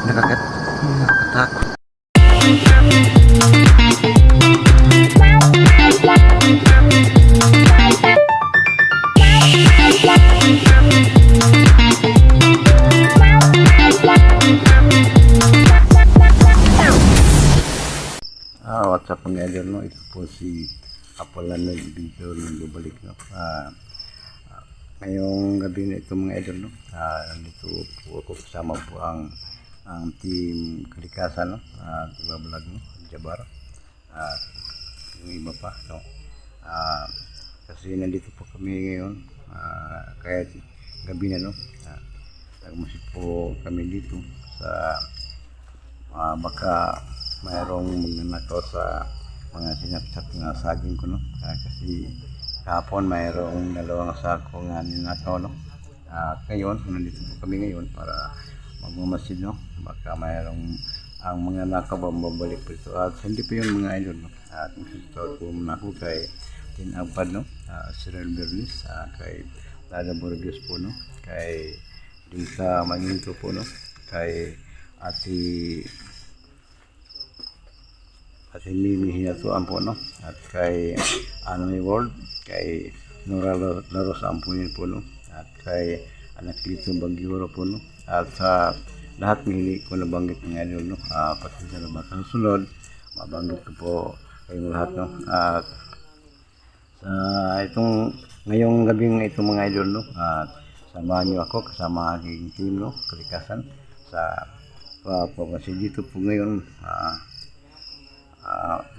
Nakakatakot. What's up mga idol, no? Ito po si Apolan na video nagbabalik, no? Ngayong gabi na ito mga idol, no? Nandito po ako kasama po ang team Kalikasan, no? Vlog, no? Jabar. Yung iba pa, no? Kasi nandito po kami ngayon, kahit gabi na, no? Nagmusik po kami dito sa baka mayroong magnanakaw sa mga sinapsap na saging ko, no? Kasi kahapon mayroong 2 sako nga ninakaw, no? Ngayon, nandito po kami ngayon para magmamasid, no? Baka mayroong ang mga nakaw babalik po ito. At hindi po yung mga idol, no? At magsusutod po muna ako kay Tinagpad, no? Cyril Bernis, kay Lada Borges po, no? Kay Dita Maninto po, no? Kay Ate Mimi Hinatuan po, no? At kay Anoy World, kay Nora Laros Ampunin po, no? At kay Anak Lito Bagyuro po, no? At sa lahat hindi ko nabanggit ng idol, no? Pati sa baka sunod, mabanggit ko po kayong lahat, no? At itong ngayong gabing ito mga idol, no? At samahan niyo ako kasama aking team, no? Kalikasan sa kasi dito po ngayon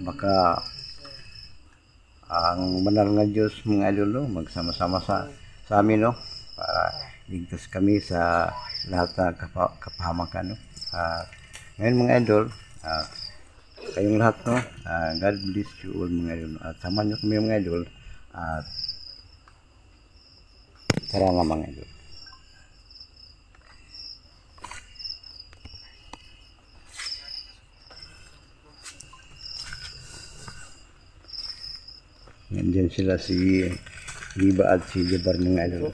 baka ang banal nga Diyos mga idol, no? Magsama-sama sa amin, no? Para ligtas kami sa lahat ng kapahamakan, no? Ngayon mga idol, kayong lahat, no? God bless you all mga idol, at samahan nyo kami mga idol, at tara nga mga idol. Nandiyan sila si Liba at si Jabar mga idol.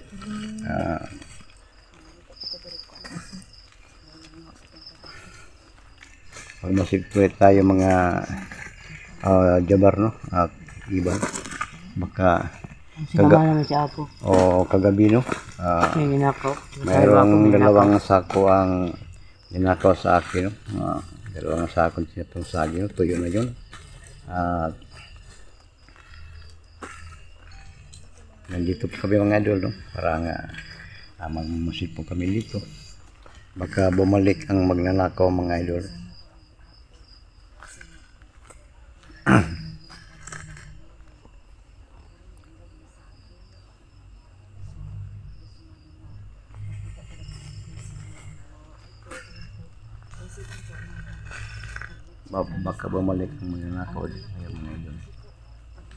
Pagmasiptuit tayo mga Jabar, no? At Liba. Baka kagabi, no? Mayroong 2 sako ang ninakaw sa akin, no? 2 sako sinatong saging, no? Tuyo na yun. Nandito po kami mga idol, no? Para nga magmusik po kami dito. Baka bumalik ang magnanakaw mga idol. Baka bumalik ang magnanakaw dito mga idol.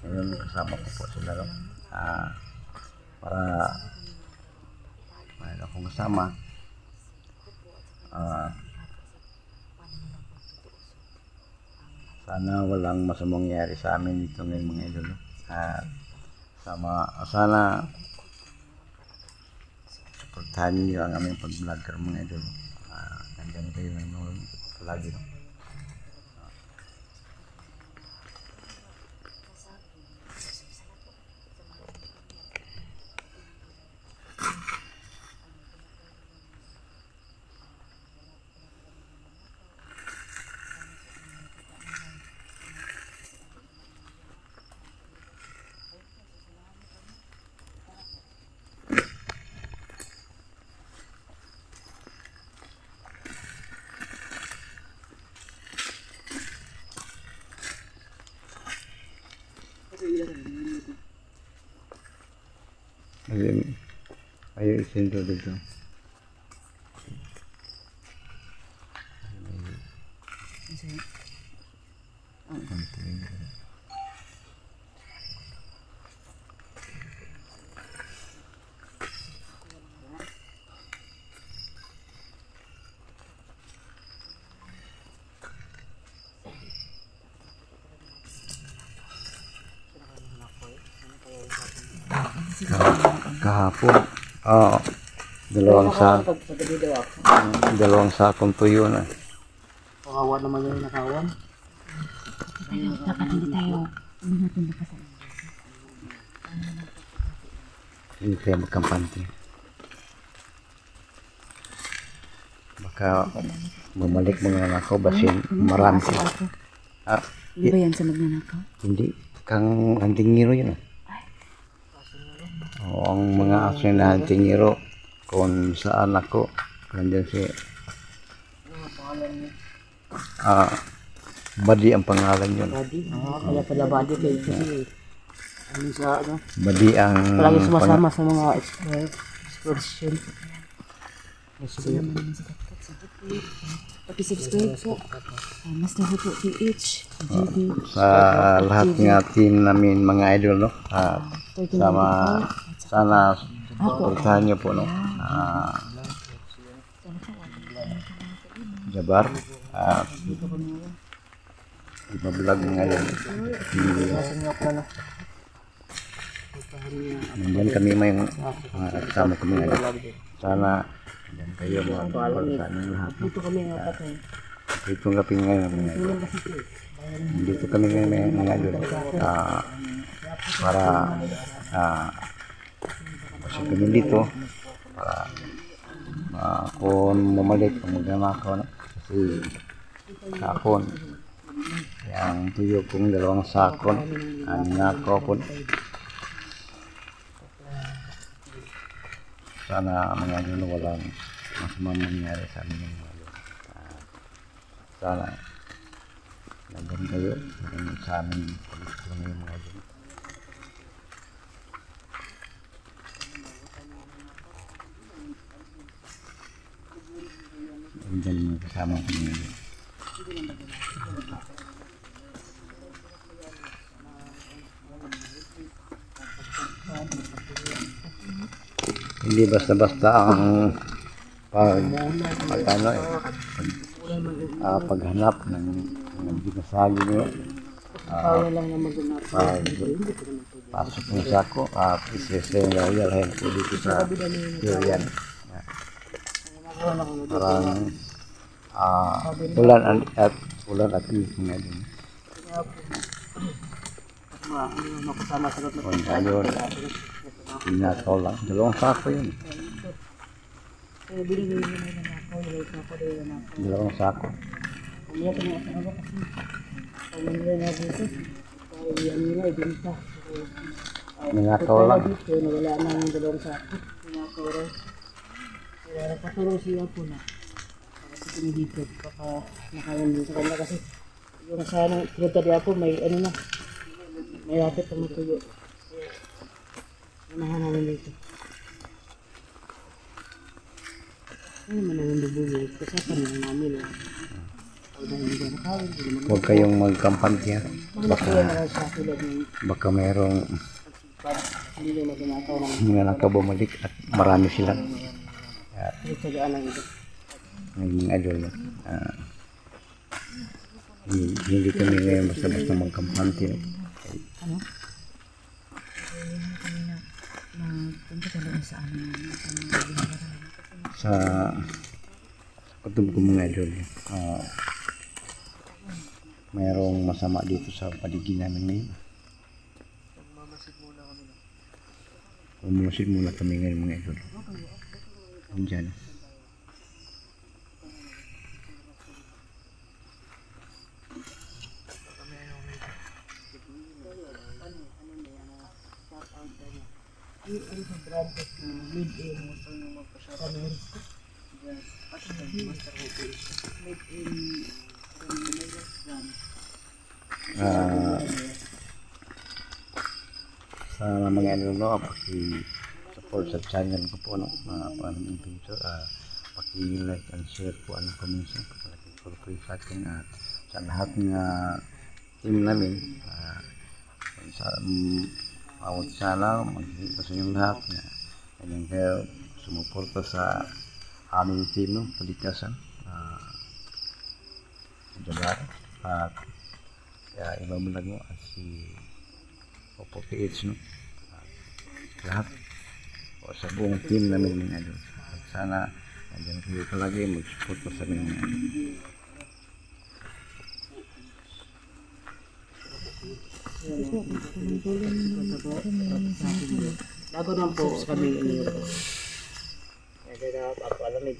Ngayon kasama ko po sila, no? Para mayroon akong kasama, sana walang masamang nangyari sa amin dito ngayon mga idol, sana supportahan niyo ang aming pag-vlogger mga idol, nandiyan kayo ngayon palagi, no? Ayaw isendo dito. Kahapon dalawang sakong tuyo na. Kawawa naman yung nakawan. Dapat hindi tayo umingatun pa sa Hindi tayo magkampante. Baka bumalik mga nakaw basin marami sila. Ah, Ano ba yan sa magnanakaw? hindi. Kang antingiro yun. Oo, ang mga aso na antingiro kung saan ako nandiyan si Badi ang pangalan yun. Badi. Kaya pala badi kayo kasi ano sa ano. Badi ang Palagi sumasama sa mga excursion. Paki-subscribe po. Master Hupo PH. GB. sa lahat nga team namin mga idol, no? Sama sana supportahan niyo po, no? Jabar iba-vlog ngayon. Nandyan kami may mga kasama kami ngayon. Sana nandyan kayo mga supportahan ng lahat, no? Dito kami nakatay. Dito kami ngayon mga idol. Dito kami ngayon mga idol. Para kasi kami dito para kung mamalik kung magnanakaw na kasi sakon yung tuyo kong dalawang sakon ang nakaw po sana mga idol walang masamang mangyari sa amin yung mga idol. Sana nandun kayo sa amin kung yung mga idol. Diyan mga kasama ko ngayon. Hindi basta-basta ang paghanap ng binasagi nyo. Kaya lang na maganap. Pasok mo sa ako at isesay na yalhin ko dito sa Durian. Parang ulan at inis nga din. Makasama sa got na Kung ayun, pinakaw lang. Dalawang sako yun. kaya binigay mo na ako, nilait na ako dahil na ako. Dalawang sako. Umiyak na ako ako kasi pamilya na dito. Kaya yan nila, ibinta. Ninakaw lang. Dito, nawala na yung dalawang sako. Pinakaw rin. Kaya napatulong siya po na. Kasi pinidito, baka nakawan din sa kanya kasi yung sa pinunta niya po, may ano na, may lapit na matuyo. Unahan namin dito. Ano naman namin bubuli, kasapan na namin. Huwag na hindi nakawin, hindi naman. Huwag kayong magkampante ha. Mga kaya na sa tulad ng Baka mayroong hindi na magnanakaw ng nanakaw bumalik at marami sila. nagsagaan ng ito. Mga idol. Hindi kami ngayon basta-basta magkampante. No? Ano? Punta ka lang sa amin. Sa kutub ko mga idol, mayroong masama dito sa paligid namin ngayon. Umusid muna kami ngayon mga idol. Andyan. Sa mga ano no, paki-support sa channel ko po no, paano yung picture, paki-like and share po ang comments no, paki-follow sa akin at sa lahat ng team namin, sa awat sana magkita sa inyong lahat na ganyan kayo sumuporta sa aming team no, Kalikasan Jabar at ibang vlog mo at si Opo PH no, at lahat o sa buong team namin mga idol at sana nandiyan kayo palagi mag-support po sa amin. Bago naman po kami iniwan. Kaya dapat ako alamig.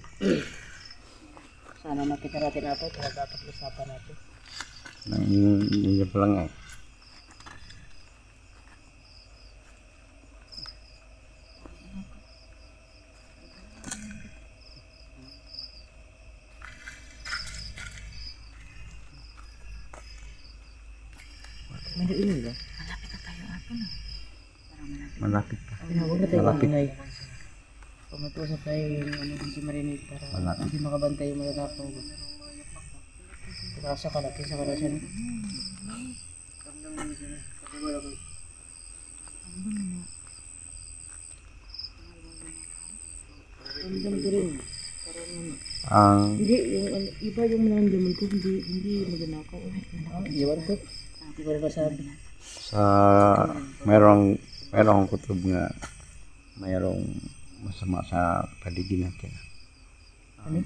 Sana makita natin ito. Kaya dapat usapan natin. Nandiyan pa lang eh. May doon ba? Malapit pa. Huwag na tayo Malapit. ingay. Pumatusa tayo yung si Marinate para Malapit. hindi makabantay yung malalakaw. Kasa ka natin sa karasan. Ramdam ko rin. Ang Hindi, yung iba yung naramdaman ko, hindi maganakaw. Iwan ko. Hindi ko rin masabi. sa mayroong kutob nga mayroong masama sa paligid natin. Ano?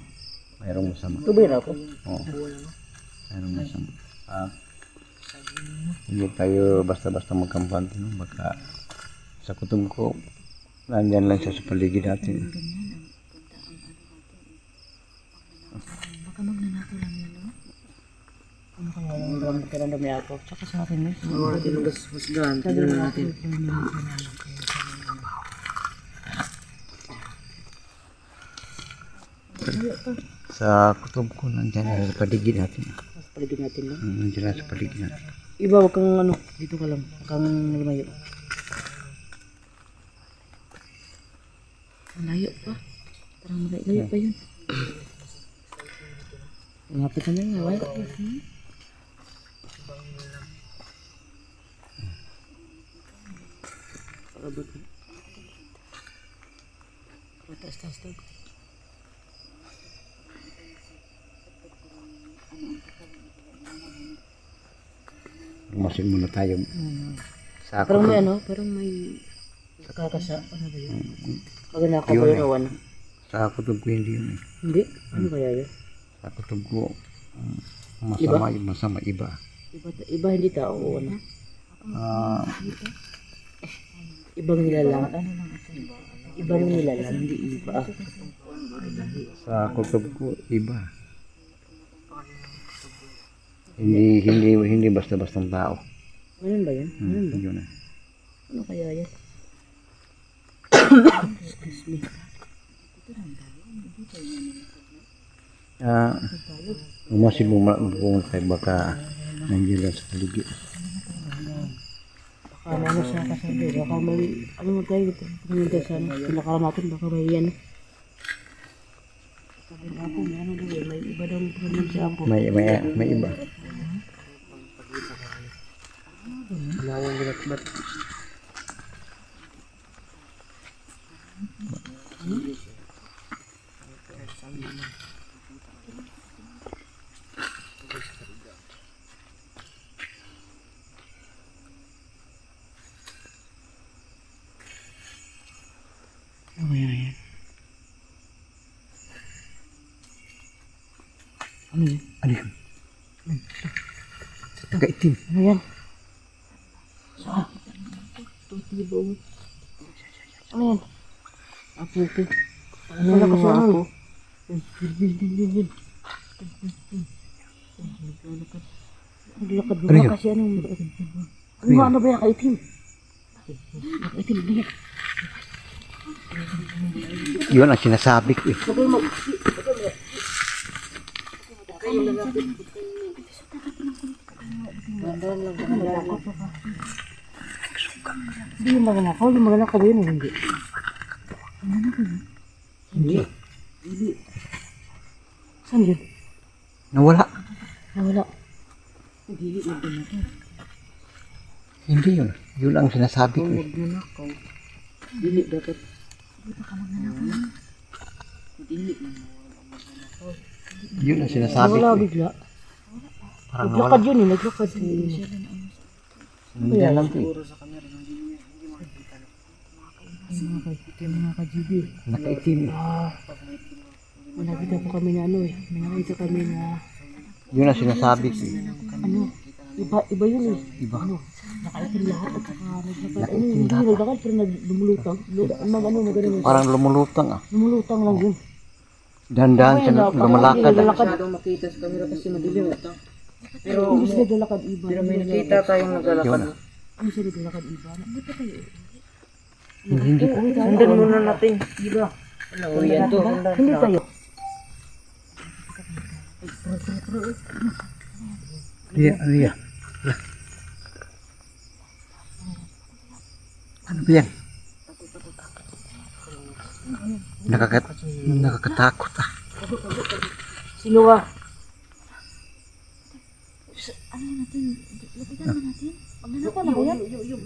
Mayroong masama. Tubay na ako. Oo. Mayroong masama. Hindi tayo basta-basta magkampante, no? Baka sa kutob ko nandyan lang siya sa paligid natin. Baka magnanakaw lang yun, no? Ano kaya yung ramdaman niya ako? Tsaka sa akin eh. Mga natin ang husgahan. Tignan natin. Sa kutob ko nandyan lang sa paligid natin. Sa paligid natin lang. Nandyan lang sa paligid natin. Iba, wag kang ano, dito ka lang. Wag kang lumayo. Ang layo pa. Parang layo pa yun. Lumapit ka na nga, wala. Parabot ka. Taas-taas daw. Lumasin muna tayo. Sa Parang may kutob. ano, parang may kakasa. Ano ba yun? Maganakaw Yun ba eh. yun o ano? Sa kutob ko hindi yun eh. Hindi? Ano kaya yun? Sa kutob ko masama iba. Iba hindi tao o ano? Ah, Ibang nilalang. Ibang nilalang, hindi iba. sa kutob ko iba. Hindi basta-bastang tao. Ganun ba yun? Ganun ba? Yun eh. Ano kaya yan? Excuse me. Umasin mo tayo baka nandiyan lang sa paligid. Baka ano siya kasabi. Baka may, ano mo tayo dito? Pumunta sa ano, pinakaran natin, baka may yan. Sabi ng Apo, may ano daw eh, may iba daw problem si Apo. May iba. Lawang ginatbat. Ano kaya yan? Ano yun? Ano yun? Sa taga-itim. Ano yan? Saan? Tuti ba? Ano yan? Apo ito. Ano yan kasi ano? Yun. Naglakad Ano ba yun? kasi ano? Ano ba yan kaitim? Kaitim ba yan? Yun ang sinasabi ko eh. Hindi yung maganakaw. Yung maganakaw ba yun o hindi? Hindi. Hindi. Saan yun? Nawala. Nawala. Hindi. Maganakaw. Hindi yun. Yun ang sinasabi ko eh. Maganakaw. Dili dapat. Yun ang sinasabi ko Nawala eh. bigla. Parang Naglakad nawala. yun eh. Naglakad. Nandiyan lang to eh. Yung mga ka-GB. Nakaitim. May nakita po kami na ano eh. May nakita kami na Yun ang sinasabi ko. ano. Iba yun eh. Iba. Ano, nakaitim lahat at saka naglakad. Ano, hindi naglakad pero lumulutang. Ano. Parang lumulutang ah. Lumulutang lang yun. Dahan-dahan siya lumalakad. Masyadong makita sa camera kasi madilim. Pero hindi sila naglalakad iba. Pero may nakita tayong naglalakad. Yun ah. Hindi sila naglalakad iba. Hindi pa tayo. Hindi. Sundan muna natin. Iba. Ano, yan to. Hindi tayo. Ano yan? Ano ba yan? Nakakatakot ah. Sino ka?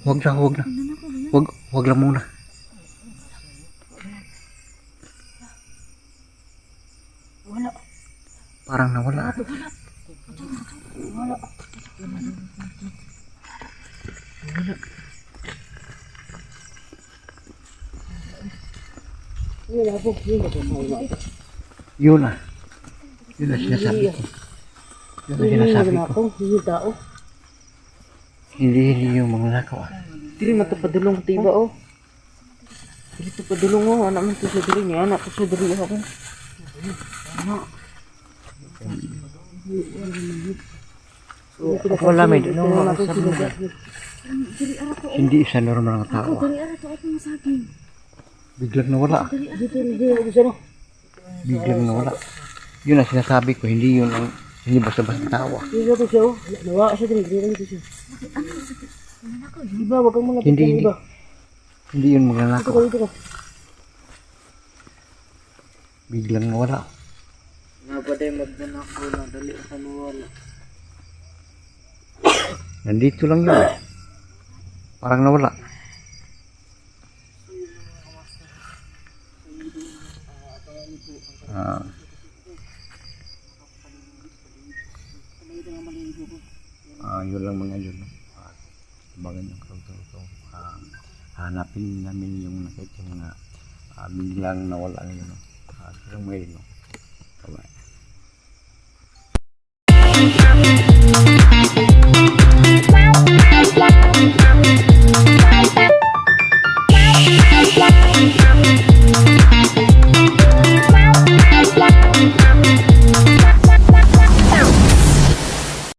Huwag na. Huwag lang muna. Wala. Parang nawala. Yun ako. Yun ako. Yun ah. Yun ang sinasabi ko. Yun ang sinasabi ko. Ako. Yung tao. Hindi yung mga nakaw ah. Dili matapadulong tiba oh. Dili tapadulong oh. Anak man to sa dili niya. Anak to sa dili ako. Wala may doon. Hindi isa normal ng tao ah. Biglang nawala. Biglang nawala. Yun ang sinasabi ko. Hindi yun ang hindi basta-basta tawa. Hindi ko siya. Nawa siya din. Hindi ko siya. Iba, wag kang malapit. Hindi. Iba. Hindi yun magnanakaw. Dito ka. Biglang nawala. Napaday magnanakaw na. Dali sa nawala. Nandito lang yun eh. Parang nawala. Yun lang mga yun. Bagan yung krog-krog. Hanapin namin yung nakita na biglang nawala yun. Pero ngayon,